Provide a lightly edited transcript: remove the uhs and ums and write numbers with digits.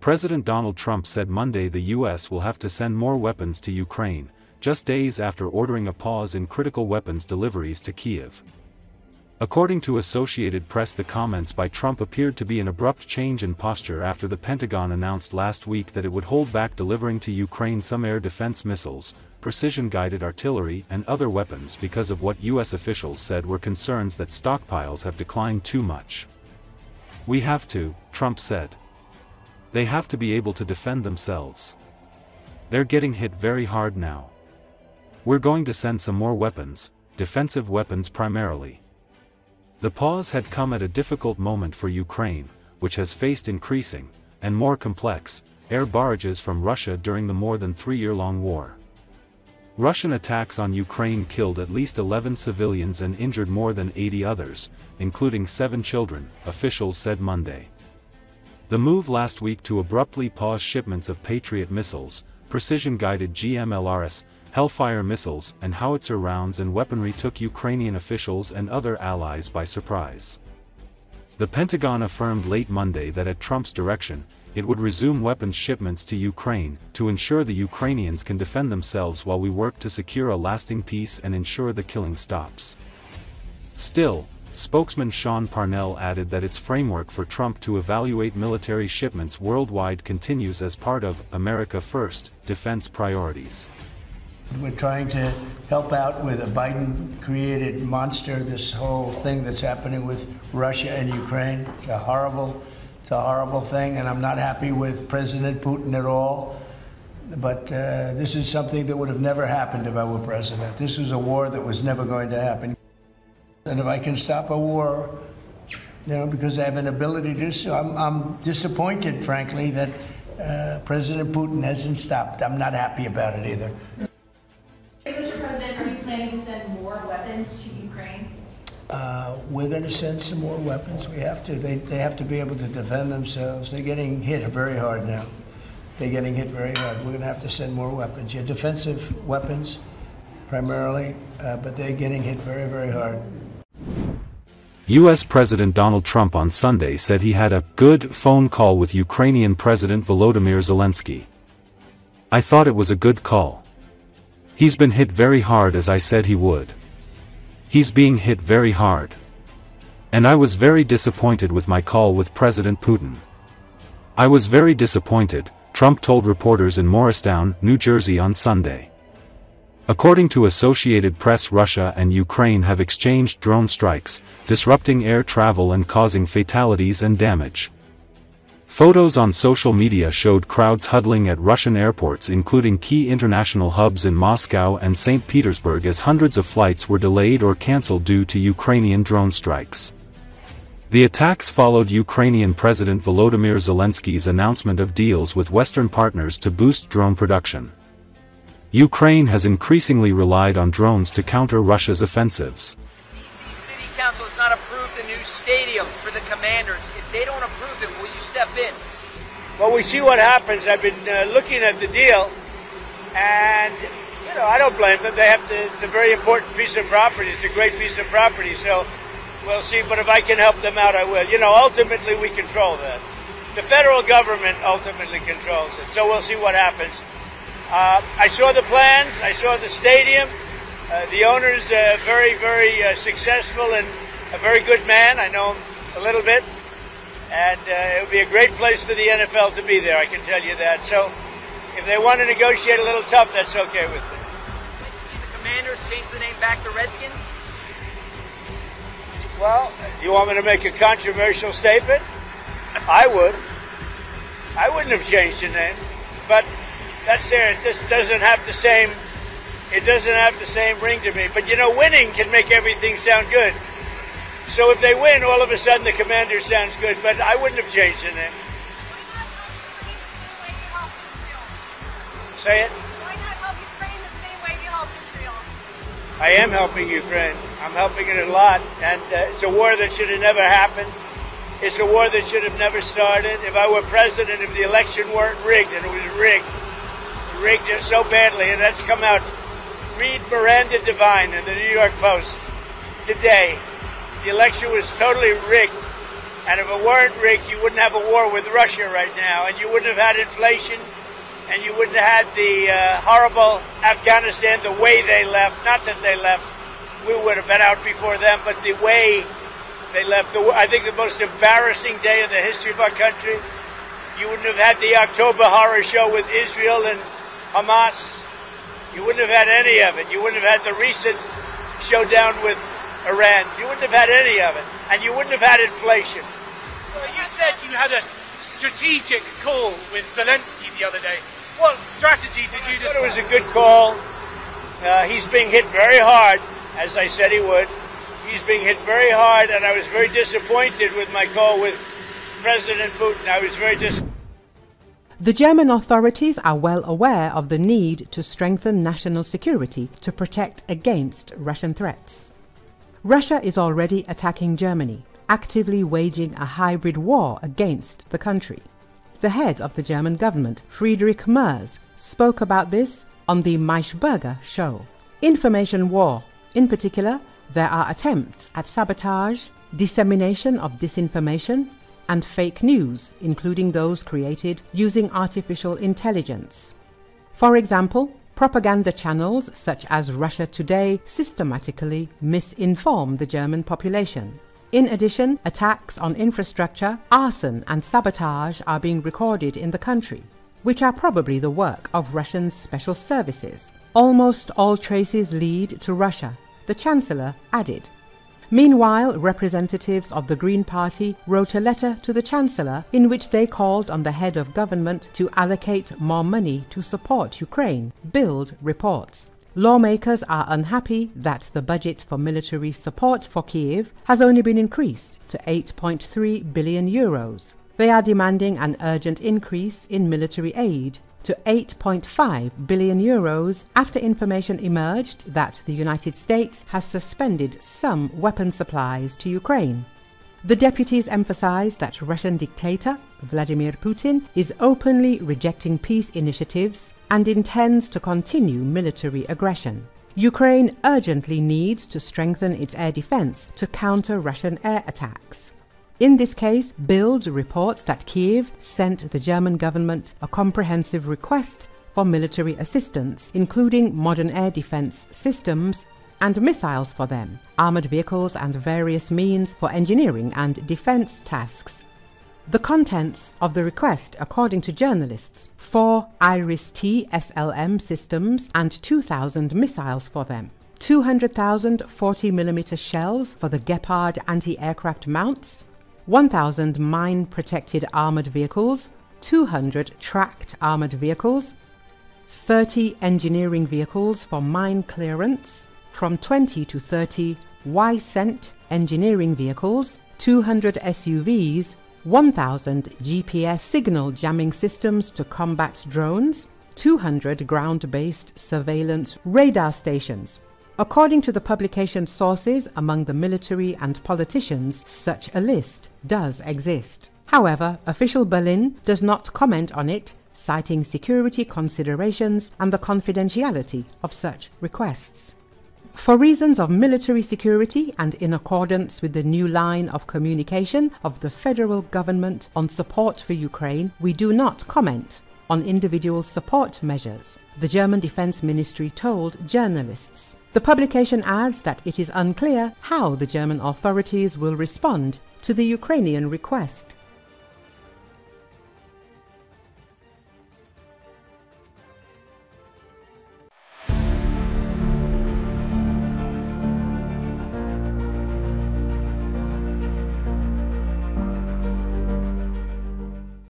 President Donald Trump said Monday the U.S. will have to send more weapons to Ukraine, just days after ordering a pause in critical weapons deliveries to Kiev. According to Associated Press, the comments by Trump appeared to be an abrupt change in posture after the Pentagon announced last week that it would hold back delivering to Ukraine some air defense missiles, precision-guided artillery and other weapons because of what U.S. officials said were concerns that stockpiles have declined too much. "We have to," Trump said. "They have to be able to defend themselves. They're getting hit very hard now. We're going to send some more weapons, defensive weapons primarily." The pause had come at a difficult moment for Ukraine, which has faced increasing, and more complex, air barrages from Russia during the more than 3-year-long war. Russian attacks on Ukraine killed at least 11 civilians and injured more than 80 others, including 7 children, officials said Monday. The move last week to abruptly pause shipments of Patriot missiles, precision-guided GMLRS, Hellfire missiles and howitzer rounds and weaponry took Ukrainian officials and other allies by surprise. The Pentagon affirmed late Monday that at Trump's direction, it would resume weapons shipments to Ukraine to ensure the Ukrainians can defend themselves while we work to secure a lasting peace and ensure the killing stops. Still, spokesman Sean Parnell added that its framework for Trump to evaluate military shipments worldwide continues as part of America First defense priorities. We're trying to help out with a Biden-created monster, this whole thing that's happening with Russia and Ukraine. It's a horrible thing, and I'm not happy with President Putin at all. But this is something that would have never happened if I were president. This was a war that was never going to happen. And if I can stop a war, because I have an ability to do so, I'm disappointed, frankly, that President Putin hasn't stopped. I'm not happy about it either. Mr. President, are you planning to send more weapons to Ukraine? We're going to send some more weapons. We have to. They have to be able to defend themselves. They're getting hit very hard now. They're getting hit very hard. We're going to have to send more weapons. Yeah, defensive weapons, primarily, but they're getting hit very, very hard. U.S. President Donald Trump on Sunday said he had a good phone call with Ukrainian President Volodymyr Zelensky. "I thought it was a good call. He's been hit very hard as I said he would. He's being hit very hard. And I was very disappointed with my call with President Putin. I was very disappointed," Trump told reporters in Morristown, New Jersey on Sunday. According to Associated Press, Russia and Ukraine have exchanged drone strikes, disrupting air travel and causing fatalities and damage. Photos on social media showed crowds huddling at Russian airports, including key international hubs in Moscow and St. Petersburg, as hundreds of flights were delayed or cancelled due to Ukrainian drone strikes. The attacks followed Ukrainian President Volodymyr Zelensky's announcement of deals with Western partners to boost drone production. Ukraine has increasingly relied on drones to counter Russia's offensives. D.C. City Council has not approved a new stadium for the Commanders. If they don't approve it, will you step in? Well, we see what happens. I've been looking at the deal, and I don't blame them. They have to. It's a very important piece of property. It's a great piece of property. So we'll see. But if I can help them out, I will. Ultimately we control that. The federal government ultimately controls it. So we'll see what happens. I saw the plans. I saw the stadium. The owner's very, very successful and a very good man. I know him a little bit. And it would be a great place for the NFL to be there, I can tell you that. So if they want to negotiate a little tough, that's okay with me. Did you see the Commanders change the name back to Redskins? Well, you want me to make a controversial statement? I would. I wouldn't have changed the name. But that's there. It just doesn't have the same. It doesn't have the same ring to me. But winning can make everything sound good. So if they win, all of a sudden the Commander sounds good. But I wouldn't have changed the name. Say it. Why not help Ukraine the same way you help Israel? I am helping Ukraine. I'm helping it a lot. And it's a war that should have never happened. It's a war that should have never started. If I were president, if the election weren't rigged, and it was rigged so badly, and that's come out. Read Miranda Devine in the New York Post today. The election was totally rigged. And if it weren't rigged, you wouldn't have a war with Russia right now, and you wouldn't have had inflation, and you wouldn't have had the horrible Afghanistan the way they left. Not that they left. We would have been out before them, but the way they left, I think the most embarrassing day in the history of our country. You wouldn't have had the October horror show with Israel and Hamas. You wouldn't have had any of it. You wouldn't have had the recent showdown with Iran. You wouldn't have had any of it. And you wouldn't have had inflation. Well, you said you had a strategic call with Zelensky the other day. What strategy did you I thought it was a good call. He's being hit very hard, as I said he would. He's being hit very hard, and I was very disappointed with my call with President Putin. I was very disappointed. The German authorities are well aware of the need to strengthen national security to protect against Russian threats. Russia is already attacking Germany, actively waging a hybrid war against the country. The head of the German government, Friedrich Merz, spoke about this on the Maischberger show. Information war. In particular, there are attempts at sabotage, dissemination of disinformation, and fake news, including those created using artificial intelligence. For example, propaganda channels such as Russia Today systematically misinform the German population. In addition, attacks on infrastructure, arson and sabotage are being recorded in the country, which are probably the work of Russian special services. Almost all traces lead to Russia, the Chancellor added. Meanwhile, representatives of the Green Party wrote a letter to the Chancellor in which they called on the head of government to allocate more money to support Ukraine, Bild reports. Lawmakers are unhappy that the budget for military support for Kiev has only been increased to 8.3 billion euros. They are demanding an urgent increase in military aid to 8.5 billion euros after information emerged that the United States has suspended some weapon supplies to Ukraine. The deputies emphasized that Russian dictator Vladimir Putin is openly rejecting peace initiatives and intends to continue military aggression. Ukraine urgently needs to strengthen its air defense to counter Russian air attacks. In this case, Bild reports that Kyiv sent the German government a comprehensive request for military assistance, including modern air defense systems and missiles for them, armored vehicles and various means for engineering and defense tasks. The contents of the request, according to journalists, 4 Iris-T SLM systems and 2,000 missiles for them, 200,000 40mm shells for the Gepard anti-aircraft mounts, 1,000 mine-protected armoured vehicles, 200 tracked armoured vehicles, 30 engineering vehicles for mine clearance, from 20 to 30 Y-Cent engineering vehicles, 200 SUVs, 1,000 GPS signal jamming systems to combat drones, 200 ground-based surveillance radar stations. According to the publication sources among the military and politicians, such a list does exist. However, official Berlin does not comment on it, citing security considerations and the confidentiality of such requests. For reasons of military security and in accordance with the new line of communication of the federal government on support for Ukraine, we do not comment on individual support measures, the German Defense Ministry told journalists. The publication adds that it is unclear how the German authorities will respond to the Ukrainian request.